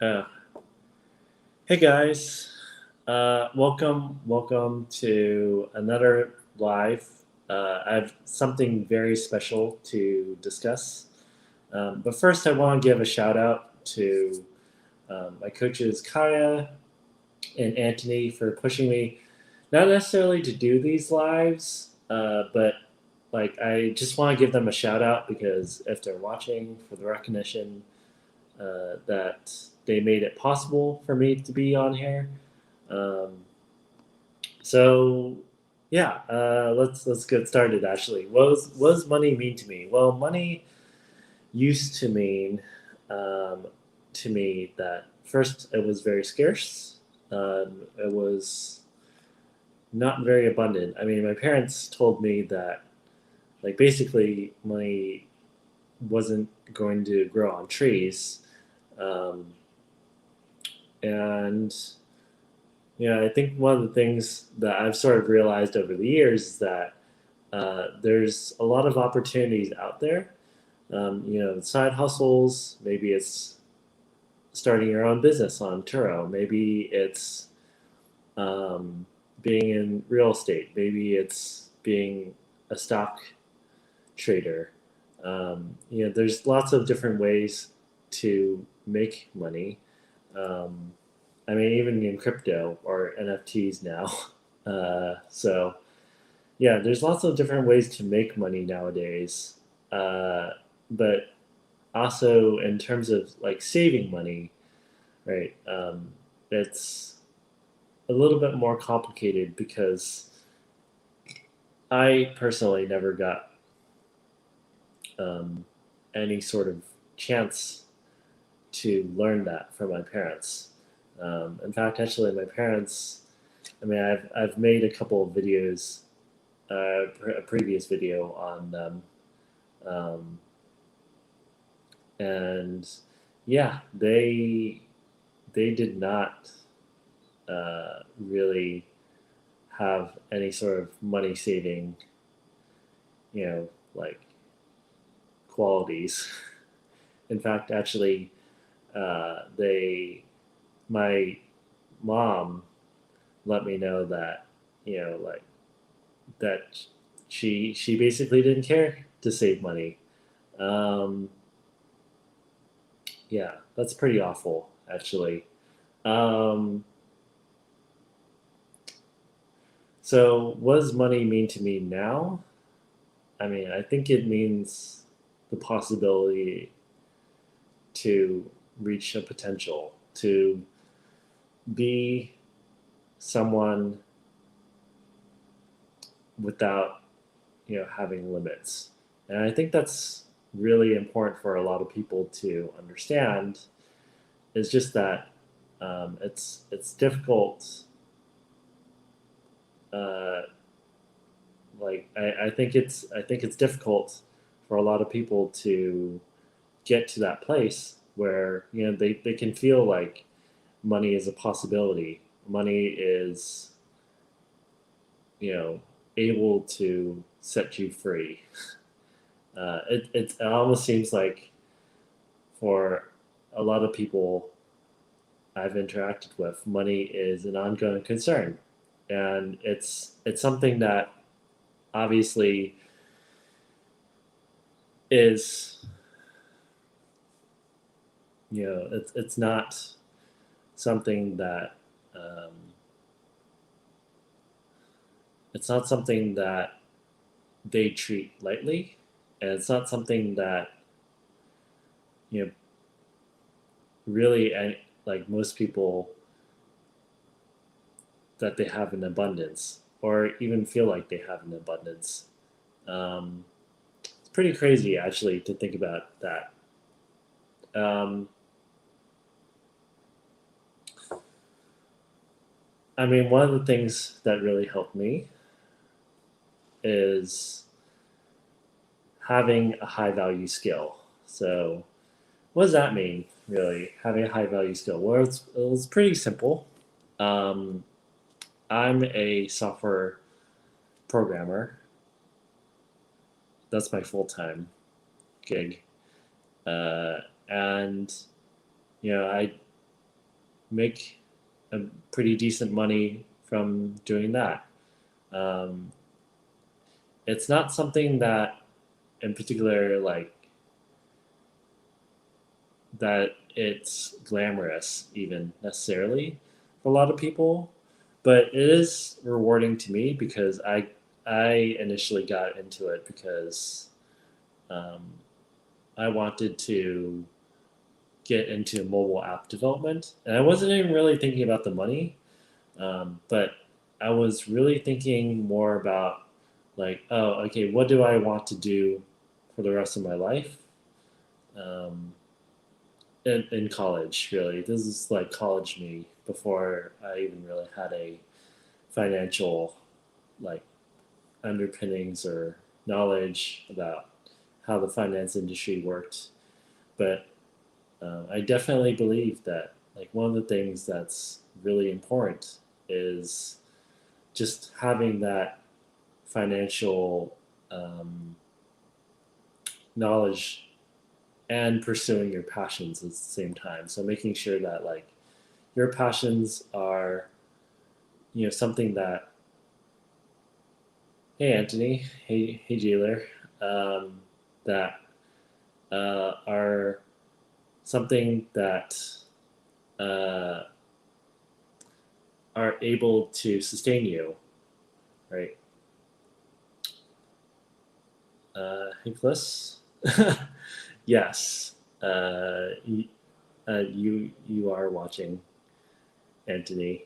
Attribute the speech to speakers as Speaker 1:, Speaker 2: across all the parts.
Speaker 1: Uh, hey guys, welcome to another live. I have something very special to discuss. But first, I want to give a shout out to my coaches Kaya and Anthony for pushing me, not necessarily to do these lives, but like I just want to give them a shout out because if they're watching for the recognition that they made it possible for me to be on here. Um, so yeah, let's get started. Actually, what does money mean to me? Well, money used um, to me that first it was very scarce. It was not very abundant. I mean, my parents told me that like basically money wasn't going to grow on trees, um, and I think one of the things that I've sort of realized over the years is that there's a lot of opportunities out there. Side hustles. Maybe it's starting your own business on Turo. Maybe it's um, being in real estate. Maybe it's being a stock trader. There's lots of different ways to make money. Um, I mean, even in crypto or NFTs now. So yeah, there's lots of different ways to make money nowadays. But also in terms of like saving money, right? It's a little bit more complicated because I personally never got um, any sort of chance to learn that from my parents. In fact, actually, my parents. I mean, I've made a couple of videos, a previous video on them, um, and yeah, they did not really have any sort of money saving, like qualities. In fact, actually, they my mom let me know that like that she basically didn't care to save money. Um, yeah, that's pretty awful, actually. Um, so, what does money mean to me now? I mean, I think it means the possibility to reach a potential, to be someone without having limits. And I think that's really important for a lot of people to understand. Is just that it's difficult. Uh, I think it's difficult for a lot of people to get to that place where they can feel like money is a possibility. Money is you know able to set you free. It almost seems like for a lot of people I've interacted with, money is an ongoing concern, and it's something that obviously is it's not something that um, it's not something that they treat lightly, and it's not something that you know really like most people that they have in abundance or even feel like they have an abundance. Um, it's pretty crazy actually to think about that. Um, I mean, one of the things that really helped me is having a high value skill. So, what does that mean, really? Having a high value skill? Well, it's pretty simple. Um, I'm a software programmer. That's my full time gig. Uh, and, I make a pretty decent money from doing that. Um, it's not something that, in particular, like that it's glamorous even necessarily for a lot of people, but it is rewarding to me because I initially got into it because um, I wanted to get into mobile app development, and I wasn't even really thinking about the money, but I was really thinking more about like, oh, okay, what do I want to do for the rest of my life? Um, in college, really. This is like college me before I even really had a financial like underpinnings or knowledge about how the finance industry worked. But I definitely believe that like one of the things that's really important is just having that financial knowledge and pursuing your passions at the same time. So making sure that like your passions are, something that, hey Anthony, hey Jailer, um, that are something that uh, are able to sustain you, right? Nicholas, yes, you are watching, Anthony.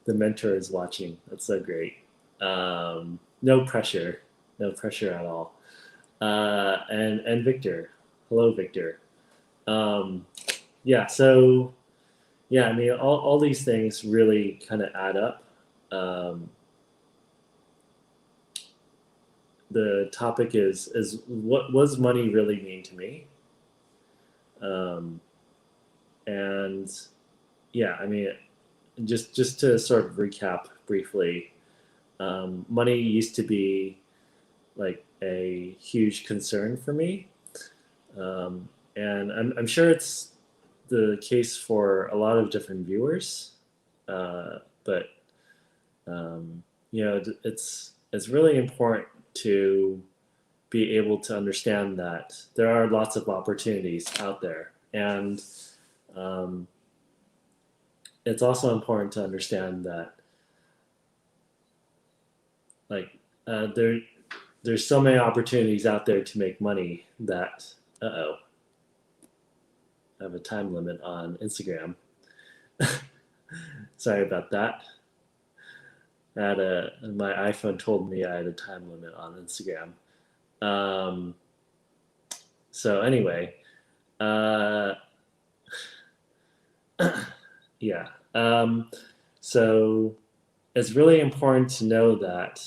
Speaker 1: The mentor is watching. That's so great. No pressure, no pressure at all. And Victor, hello Victor. Um, yeah, so yeah, I mean, all these things really kind of add up. Um, the topic is what does money really mean to me? Um, and yeah, I mean, just to sort of recap briefly, money used to be like a huge concern for me, um, and I'm sure it's the case for a lot of different viewers, but um, it's really important to be able to understand that there are lots of opportunities out there, and um, it's also important to understand that like there's so many opportunities out there to make money that oh, I have a time limit on Instagram. Sorry about that. My iPhone told me I had a time limit on Instagram. Um, so anyway, uh, yeah. So it's really important to know that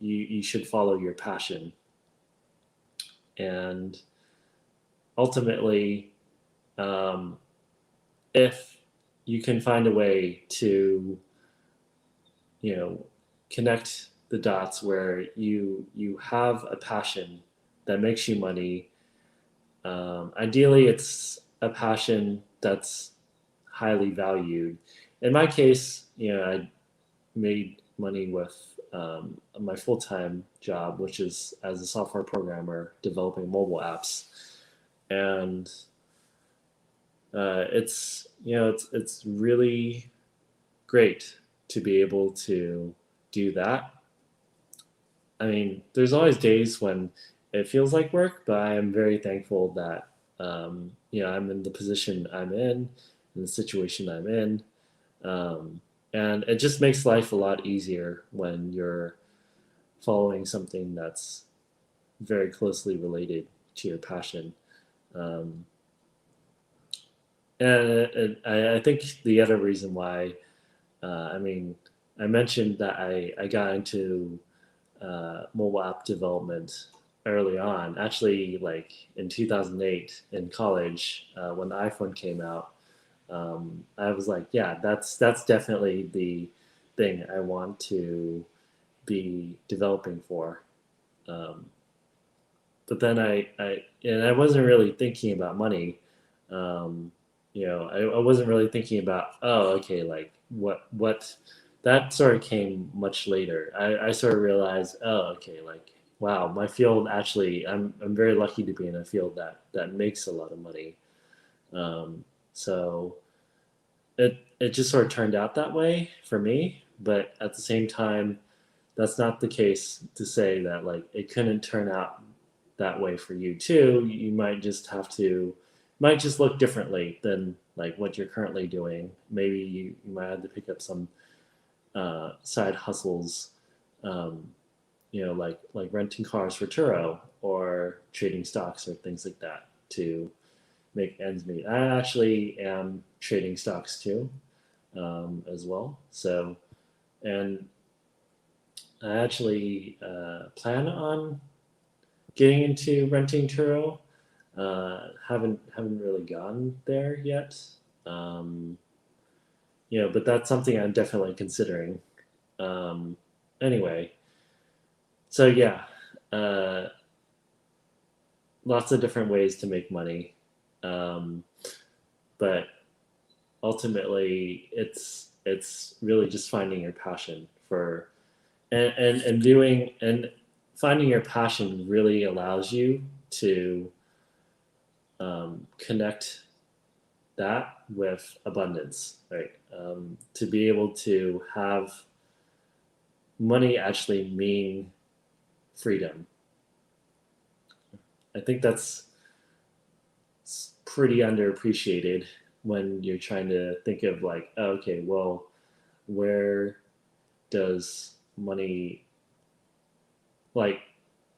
Speaker 1: you should follow your passion, and ultimately, um, if you can find a way to you know connect the dots where you have a passion that makes you money. Ideally, it's a passion that's highly valued. In my case, I made money with my full time job, which is as a software programmer developing mobile apps, and it's really great to be able to do that. I mean, there's always days when it feels like work, but I am very thankful that I'm in the position I'm in the situation I'm in, um, and it just makes life a lot easier when you're following something that's very closely related to your passion. Um, and I think the other reason why, I mean, I mentioned that I got into mobile app development early on. Actually, like in 2008 in college, when the iPhone came out, I was like, yeah, that's definitely the thing I want to be developing for. Um, but then I wasn't really thinking about money. Um, I wasn't really thinking about, oh, okay, like what that sort of came much later. I sort of realized, oh, okay, like wow, my field actually, I'm very lucky to be in a field that makes a lot of money. So it just sort of turned out that way for me, but at the same time, that's not the case to say that like it couldn't turn out that way for you too. You might just have to, might just look differently than like what you're currently doing. Maybe you might have to pick up some side hustles, um, like renting cars for Turo or trading stocks or things like that to make ends meet. I actually am trading stocks too, as well. So, and I actually plan on getting into renting Turo. Haven't really gone there yet. Um, but that's something I'm definitely considering. Um, anyway, so yeah, uh, lots of different ways to make money, um, but ultimately, it's really just finding your passion for and doing and finding your passion really allows you to connect that with abundance, right? To be able to have money actually mean freedom. I think that's pretty underappreciated when you're trying to think of like, oh, okay, well, where does money, like,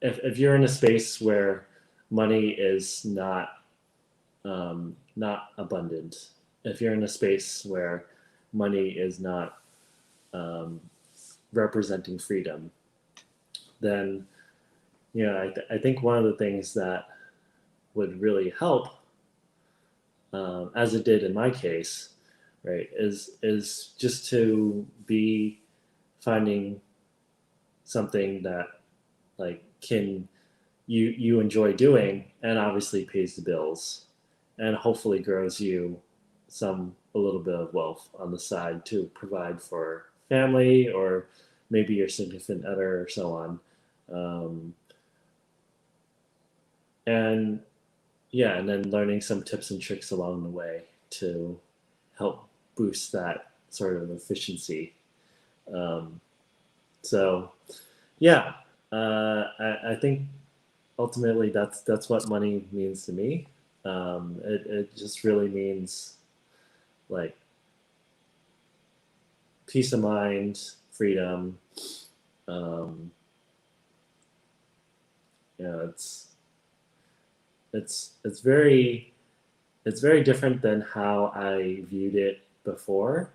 Speaker 1: if you're in a space where money is not abundant, if you're in a space where money is not um, representing freedom, then I think one of the things that would really help, as it did in my case, right, is just to be finding something that like can you enjoy doing and obviously pays the bills and hopefully grows you a little bit of wealth on the side to provide for family or maybe your significant other or so on. Um, and yeah, and then learning some tips and tricks along the way to help boost that sort of efficiency. Um, so yeah, I think ultimately that's what money means to me. It just really means like peace of mind, freedom. Um, it's it's very different than how I viewed it before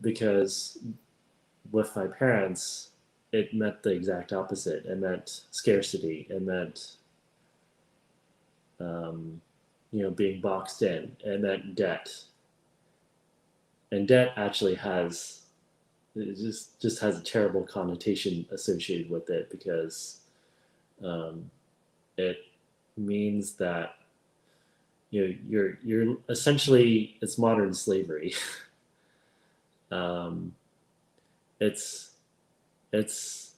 Speaker 1: because with my parents, it meant the exact opposite. It meant scarcity. It meant um, being boxed in. It meant debt, and debt actually has it just has a terrible connotation associated with it because um, it means that you're essentially it's modern slavery. um, it's it's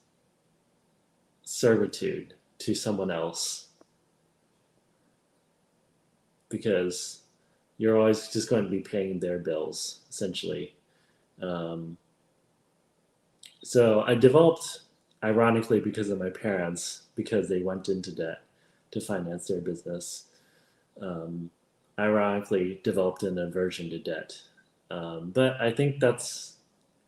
Speaker 1: servitude to someone else because you're always just going to be paying their bills essentially. Um, so I developed, ironically, because of my parents, because they went into debt to finance their business. Um, ironically, developed an aversion to debt. But I think that's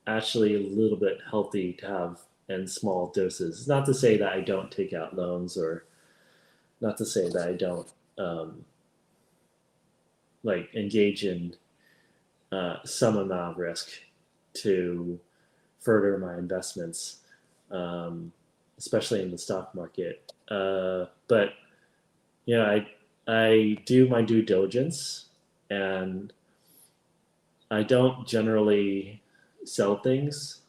Speaker 1: actually a little bit healthy to have in small doses. It's not to say that I don't take out loans or not to say that I don't um, like engage in some amount of risk to further my investments, especially in the stock market. But I do my due diligence, and I don't generally sell things.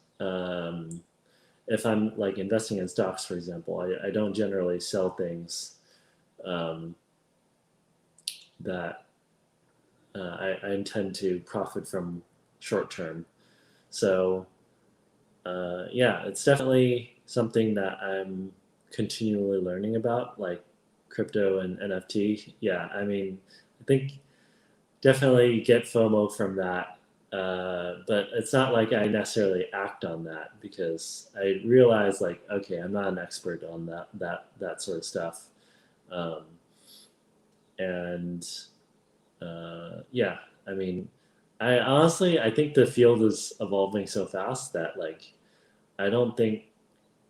Speaker 1: If I'm like investing in stocks, for example, I don't generally sell things um, that I intend to profit from short term. So yeah, it's definitely something that I'm continually learning about, like crypto and NFT. Yeah, I mean, I think definitely get FOMO from that. But it's not like I necessarily act on that because I realize like, okay, I'm not an expert on that sort of stuff. Um, and yeah, I mean, I think the field is evolving so fast that like I don't think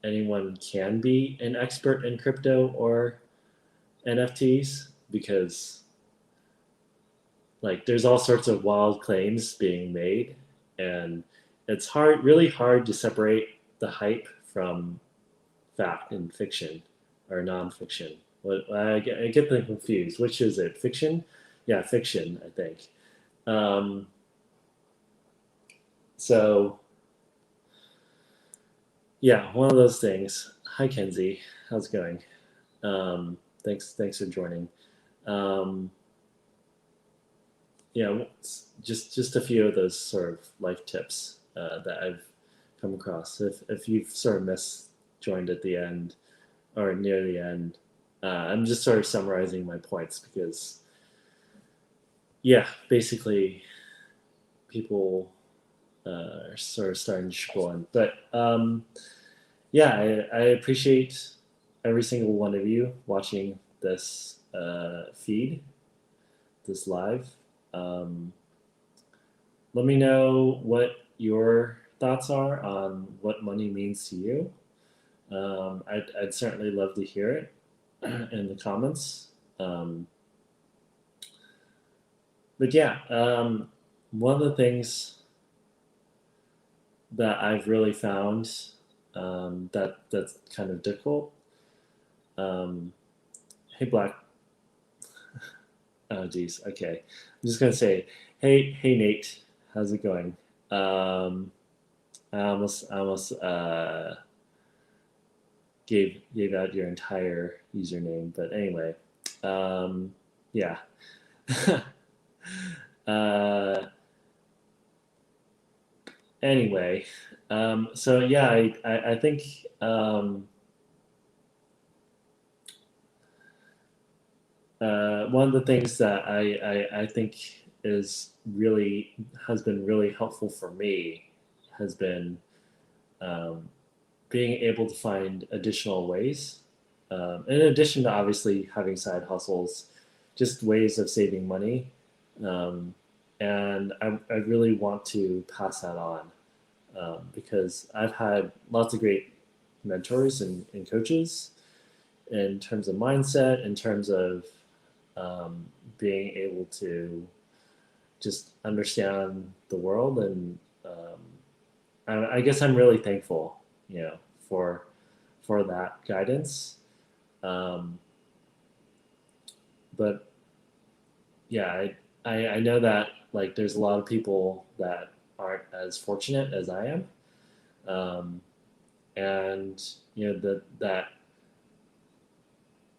Speaker 1: anyone can be an expert in crypto or NFTs because like there's all sorts of wild claims being made, and it's really hard to separate the hype from fact and fiction or nonfiction. I get them confused. Which is it? Fiction? Yeah, fiction. I think. Um, so yeah, one of those things. Hi, Kenzie. How's it going? Thanks for joining. Um, just a few of those sort of life tips that I've come across. If you've sort of joined at the end or near the end, I'm just sort of summarizing my points because yeah, basically people are sort of starting to trickle in. But yeah, I appreciate every single one of you watching this feed, this live. Um, Let me know what your thoughts are on what money means to you. I'd certainly love to hear it in the comments. Um, but yeah, one of the things that I've really found that's kind of difficult. Um, hey, Black. Oh, geez. Okay, I'm just gonna say, hey, Nate. How's it going? Um, I almost gave out your entire username, but anyway, yeah. uh, anyway, so yeah, I think one of the things that I think has been really helpful for me has been um, being able to find additional ways, in addition to obviously having side hustles, just ways of saving money. Um, and I really want to pass that on because I've had lots of great mentors and coaches in terms of mindset, in terms of um, being able to just understand the world. And I guess I'm really thankful, you know, for for that guidance. Um, but yeah, I know that like there's a lot of people that aren't as fortunate as I am, um, and you know that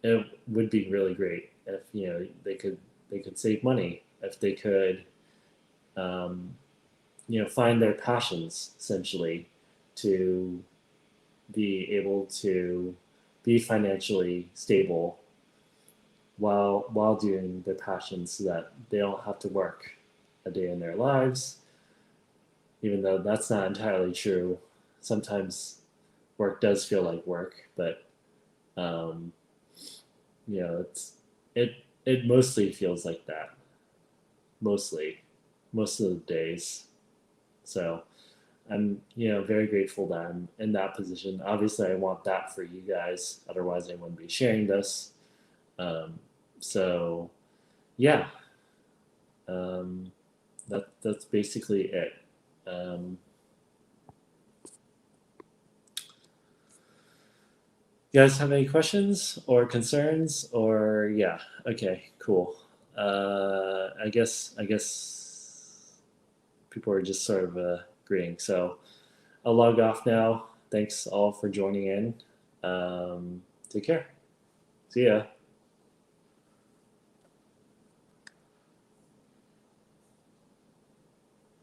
Speaker 1: it would be really great if they could save money if they could um, find their passions essentially to be able to be financially stable while doing their passions so that they don't have to work a day in their lives, even though that's not entirely true. Sometimes work does feel like work, but um, it mostly feels like that. Mostly, most of the days. So I'm very grateful that I'm in that position. Obviously, I want that for you guys. Otherwise, I wouldn't be sharing this. Um, so yeah, um, that's basically it. Um, you guys have any questions or concerns? Or yeah, okay, cool. I guess people are just sort of agreeing. So I'll log off now. Thanks all for joining in. Take care. See ya.